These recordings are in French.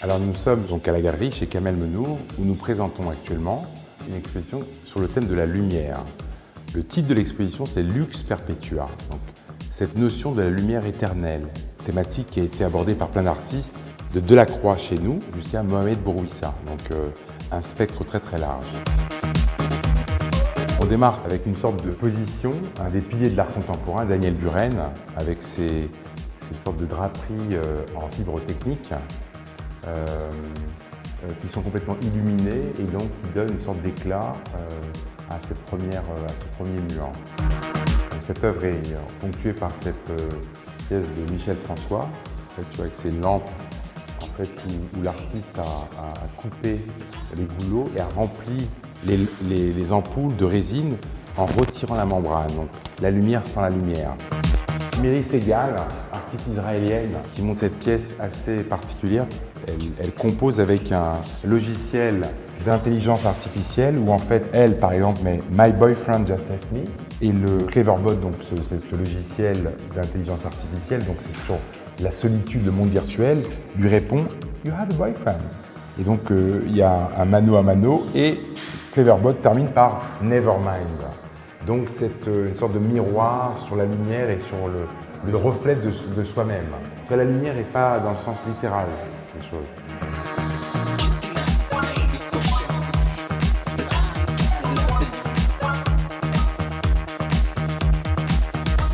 Alors nous sommes donc à la galerie chez Kamel Menour où nous présentons actuellement une exposition sur le thème de la lumière. Le titre de l'exposition c'est Lux Perpetua, donc cette notion de la lumière éternelle, thématique qui a été abordée par plein d'artistes, de Delacroix chez nous jusqu'à Mohamed Bourouissa, donc un spectre très large. On démarre avec une sorte de position, un des piliers de l'art contemporain, Daniel Buren, avec ces sortes de draperies en fibre technique qui sont complètement illuminées et donc qui donnent une sorte d'éclat à ces premiers murs. Cette œuvre est ponctuée par cette pièce de Michel François, en fait, tu vois, avec ces lampes en fait, où l'artiste a coupé les goulots et a rempli les ampoules de résine en retirant la membrane, donc la lumière sans la lumière. Miri Segal, artiste israélienne, qui montre cette pièce assez particulière. Elle compose avec un logiciel d'intelligence artificielle où en fait elle, par exemple, met My Boyfriend Just Left Me et le Cleverbot, donc ce logiciel d'intelligence artificielle, donc c'est sur la solitude, le monde virtuel, lui répond You had a boyfriend. Et donc il y a un mano à mano et Cleverbot termine par Nevermind. Donc c'est une sorte de miroir sur la lumière et sur le reflet de soi-même. La lumière n'est pas dans le sens littéral des choses.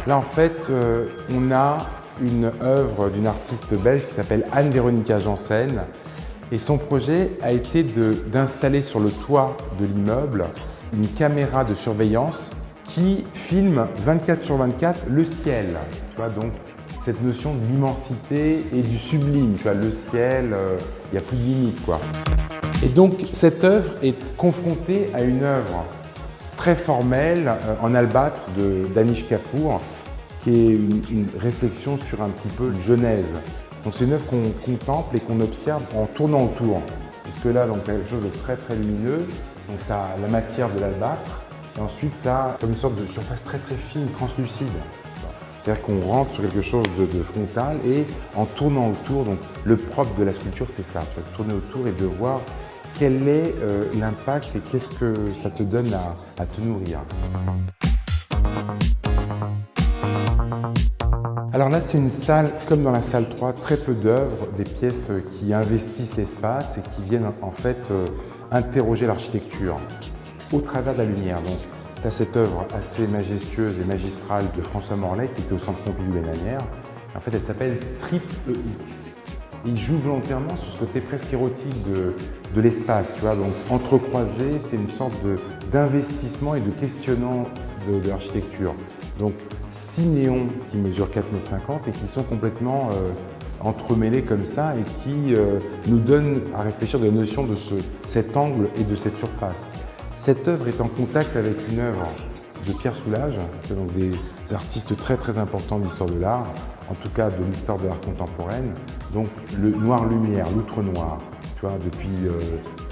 Là en fait, on a une œuvre d'une artiste belge qui s'appelle Anne-Véronica Janssen. Et son projet a été d'installer sur le toit de l'immeuble une caméra de surveillance qui filme 24/24 le ciel. Tu vois, donc cette notion de l'immensité et du sublime. Tu vois, le ciel, il n'y a plus de limite, quoi. Et donc cette œuvre est confrontée à une œuvre très formelle en albâtre d'Anish Kapoor, qui est une réflexion sur un petit peu une genèse. Donc c'est une œuvre qu'on contemple et qu'on observe en tournant autour. Puisque là, donc, tu as quelque chose de très lumineux. Donc tu as la matière de l'albâtre et ensuite tu as comme une sorte de surface très fine, translucide. C'est-à-dire qu'on rentre sur quelque chose de frontal et en tournant autour, donc le propre de la sculpture c'est ça, tu vas tourner autour et de voir quel est l'impact et qu'est-ce que ça te donne à te nourrir. Alors là, c'est une salle, comme dans la salle 3, très peu d'œuvres, des pièces qui investissent l'espace et qui viennent en fait interroger l'architecture au travers de la lumière. Donc, tu as cette œuvre assez majestueuse et magistrale de François Morlet qui était au Centre Pompidou l'année dernière. En fait, elle s'appelle Triple EX. Il joue volontairement sur ce côté presque érotique de l'espace, tu vois. Donc, entrecroisé, c'est une sorte d'investissement et de questionnement de l'architecture. Donc, 6 néons qui mesurent 4,50 m et qui sont complètement entremêlés comme ça et qui nous donnent à réfléchir de la notion de cet angle et de cette surface. Cette œuvre est en contact avec une œuvre de Pierre Soulages, donc des artistes très importants de l'histoire de l'art, en tout cas de l'histoire de l'art contemporaine. Donc le noir-lumière, l'outre-noir, tu vois, depuis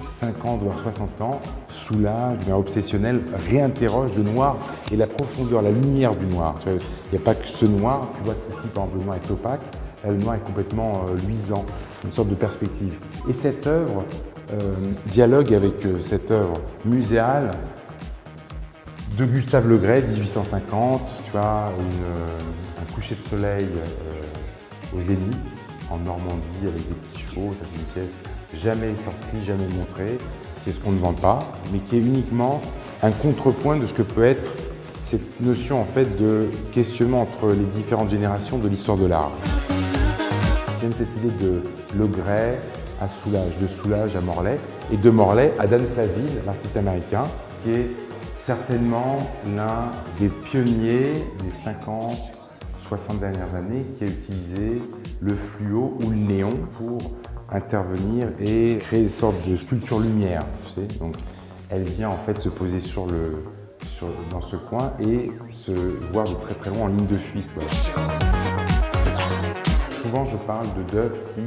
50 voire 60 ans, Soulages, bien obsessionnel, réinterroge le noir et la profondeur, la lumière du noir. Il n'y a pas que ce noir, tu vois ici par exemple le noir est opaque, là, le noir est complètement luisant, une sorte de perspective. Et cette œuvre dialogue avec cette œuvre muséale de Gustave Le Gray, 1850, tu vois, un coucher de soleil au Zénith, en Normandie, avec des petits chevaux. C'est une pièce jamais sortie, jamais montrée, qui est ce qu'on ne vend pas, mais qui est uniquement un contrepoint de ce que peut être cette notion en fait de questionnement entre les différentes générations de l'histoire de l'art. J'aime cette idée de Le Gray à Soulages, de Soulages à Morlet, et de Morlet à Dan Flaville, l'artiste américain, qui est certainement l'un des pionniers des 50, 60 dernières années qui a utilisé le fluo ou le néon pour intervenir et créer des sortes de sculptures lumière. Tu sais. Donc, elle vient en fait se poser dans ce coin et se voir de très loin en ligne de fuite. Voilà. Souvent, je parle d'œuvres qui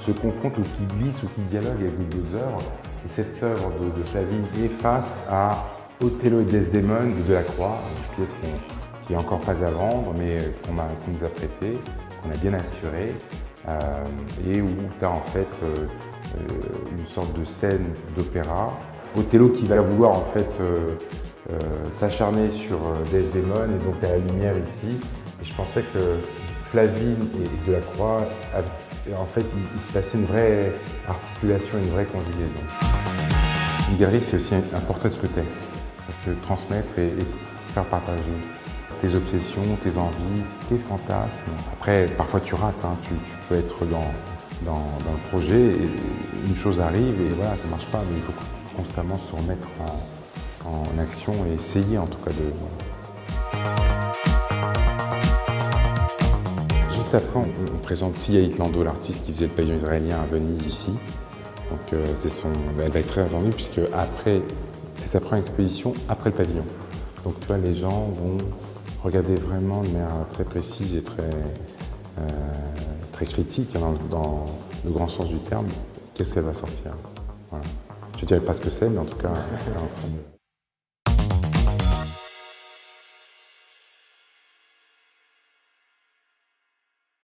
se confrontent ou qui glissent ou qui dialoguent avec d'autres œuvres. Et cette œuvre de Flaville est face Othello et Desdémone de Delacroix, une pièce qui n'est encore pas à vendre, mais qu'on nous a prêtée, qu'on a bien assurée, et où tu as en fait une sorte de scène d'opéra. Othello qui va vouloir en fait s'acharner sur Desdémone, et donc à la lumière ici. Et je pensais que Flavine et Delacroix, en fait, il se passait une vraie articulation, une vraie conjugaison. Une galerie, c'est aussi un portrait de ce que tu es. Transmettre et faire partager tes obsessions, tes envies, tes fantasmes. Après, parfois tu rates, hein. Tu peux être dans le projet et une chose arrive et voilà, ça ne marche pas, mais il faut constamment se remettre en action et essayer en tout cas de... Juste après, on présente Sia Itlando, l'artiste qui faisait le pavillon israélien à Venise ici. Donc elle va être très attendue puisque après, c'est sa première exposition après le pavillon. Donc tu vois, les gens vont regarder vraiment de manière très précise et très critique, hein, dans le grand sens du terme, qu'est-ce qu'elle va sortir. Voilà. Je ne dirais pas ce que c'est, mais en tout cas, elle est en train de...